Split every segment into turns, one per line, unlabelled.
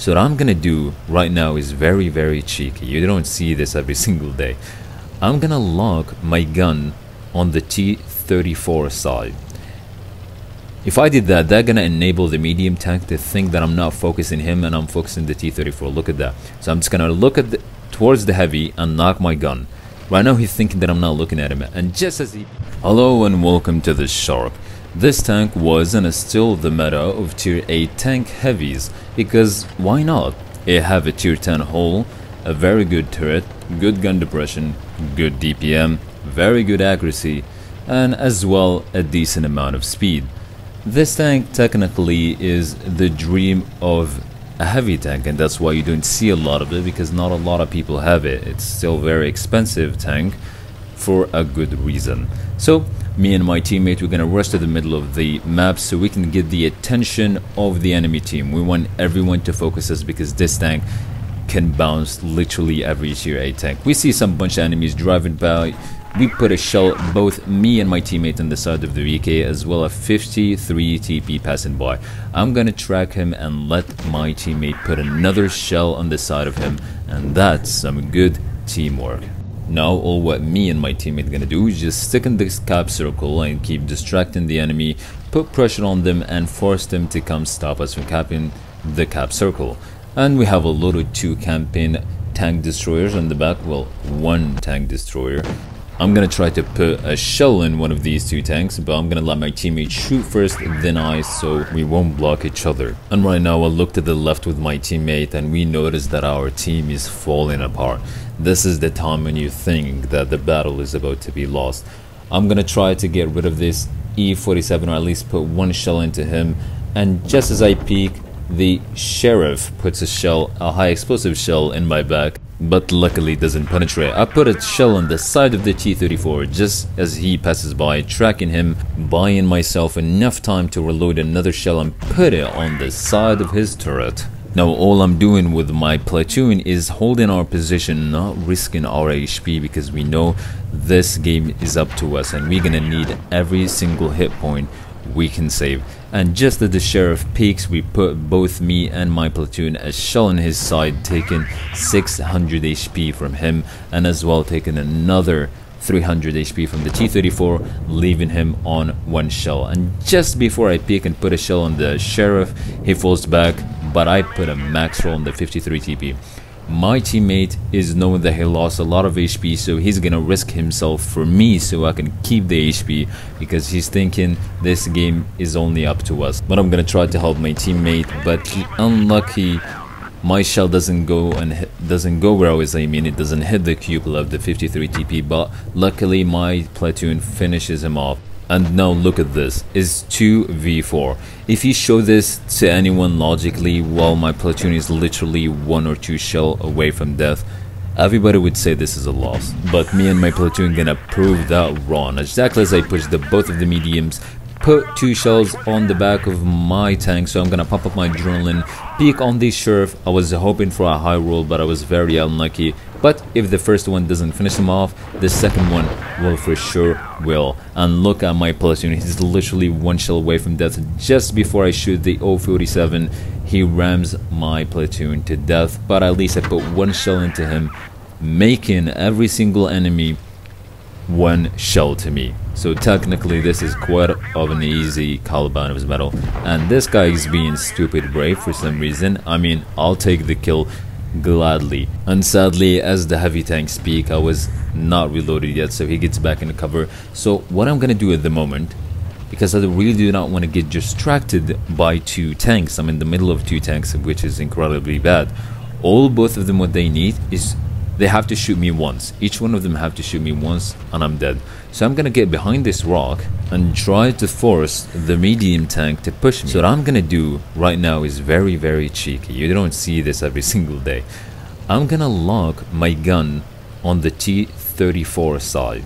So what I'm gonna do right now is very cheeky. You don't see this every single day. I'm gonna lock my gun on the T54 side. If I did that, that's gonna enable the medium tank to think that I'm not focusing him and I'm focusing the T34. Look at that. So I'm just gonna look at towards the heavy and knock my gun. Right now he's thinking that I'm not looking at him, and just as he... Hello and welcome to the Shark. This tank was and is still the meta of tier 8 tank heavies, because why not? It have a tier 10 hull, a very good turret, good gun depression, good DPM, very good accuracy, and as well a decent amount of speed. This tank technically is the dream of a heavy tank, and that's why you don't see a lot of it, because not a lot of people have it. It's still a very expensive tank for a good reason. So me and my teammate, we're gonna rush to the middle of the map so we can get the attention of the enemy team. We want everyone to focus us because this tank can bounce literally every tier 8 tank. We see some bunch of enemies driving by. We put a shell, both me and my teammate, on the side of the VK, as well as 53 TP passing by. I'm gonna track him and let my teammate put another shell on the side of him, and that's some good teamwork. Now all what me and my teammate gonna do is just stick in this cap circle and keep distracting the enemy, put pressure on them and force them to come stop us from capping the cap circle. And we have a lot of 2 camping tank destroyers on the back, well, 1 tank destroyer. I'm gonna try to put a shell in one of these 2 tanks, but I'm gonna let my teammate shoot first, then I, so we won't block each other. And right now I look to the left with my teammate and we notice that our team is falling apart. This is the time when you think that the battle is about to be lost. I'm gonna try to get rid of this E47, or at least put 1 shell into him, and just as I peek, the sheriff puts a high explosive shell in my back, but luckily doesn't penetrate. I put a shell on the side of the T34 just as he passes by, tracking him, buying myself enough time to reload another shell and put it on the side of his turret. Now all I'm doing with my platoon is holding our position, not risking our HP, because we know this game is up to us and we're gonna need every single hit point we can save. And just as the sheriff peeks, we put both me and my platoon a shell on his side, taking 600 HP from him, and as well taking another 300 HP from the T34, leaving him on 1 shell. And just before I peek and put a shell on the sheriff, he falls back, but I put a max roll on the 53 TP. My teammate is knowing that he lost a lot of HP, so he's gonna risk himself for me so I can keep the HP, because he's thinking this game is only up to us. But I'm gonna try to help my teammate, but unlucky, my shell doesn't go where I was aiming. It doesn't hit the cupola of the 53 TP, but luckily my platoon finishes him off. And now look at this, it's 2v4. If you show this to anyone logically, while my platoon is literally 1 or 2 shell away from death, everybody would say this is a loss. But me and my platoon gonna prove that wrong. Exactly as I push both of the mediums, put 2 shells on the back of my tank, so I'm gonna pump up my adrenaline, peek on the sheriff. I was hoping for a high roll, but I was very unlucky. But if the first one doesn't finish him off, the second one will for sure will. And look at my platoon, he's literally 1 shell away from death. Just before I shoot the 047, he rams my platoon to death, but at least I put 1 shell into him, making every single enemy 1 shell to me. So technically this is quite of an easy Caliban of his battle, and this guy is being stupid brave for some reason. I mean, I'll take the kill gladly. And sadly, as the heavy tanks peak, I was not reloaded yet, so he gets back in the cover. So what I'm gonna do at the moment, because I really do not want to get distracted by 2 tanks, I'm in the middle of 2 tanks, which is incredibly bad. Both of them, what they need is they have to shoot me once. Each one of them have to shoot me once and I'm dead. So I'm gonna get behind this rock and try to force the medium tank to push me. So what I'm gonna do right now is very cheeky. You don't see this every single day. I'm gonna lock my gun on the T34 side.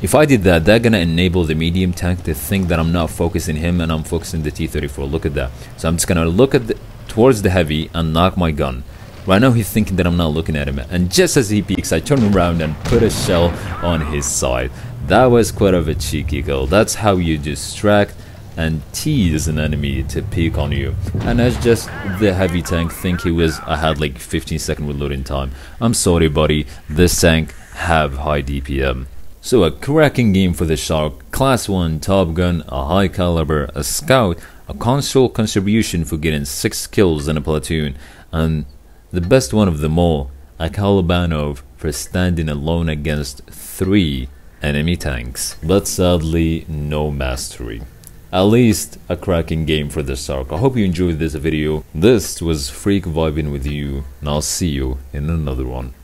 If I did that, that's gonna enable the medium tank to think that I'm not focusing him and I'm focusing the T34. Look at that. So I'm just gonna look at towards the heavy and knock my gun. Right now he's thinking that I'm not looking at him, and just as he peeks, I turn around and put a shell on his side. That was quite of a cheeky goal. That's how you distract and tease an enemy to peek on you. And as just the heavy tank think I had like 15-second reloading time. I'm sorry buddy, this tank have high DPM. So a cracking game for the Shark. Class 1 Top Gun, a high caliber, a scout, a console contribution for getting 6 kills in a platoon, and the best one of them all, a Kalabanov for standing alone against 3 enemy tanks. But sadly, no mastery. At least a cracking game for the Shark. I hope you enjoyed this video. This was Freak Vibing with you, and I'll see you in another one.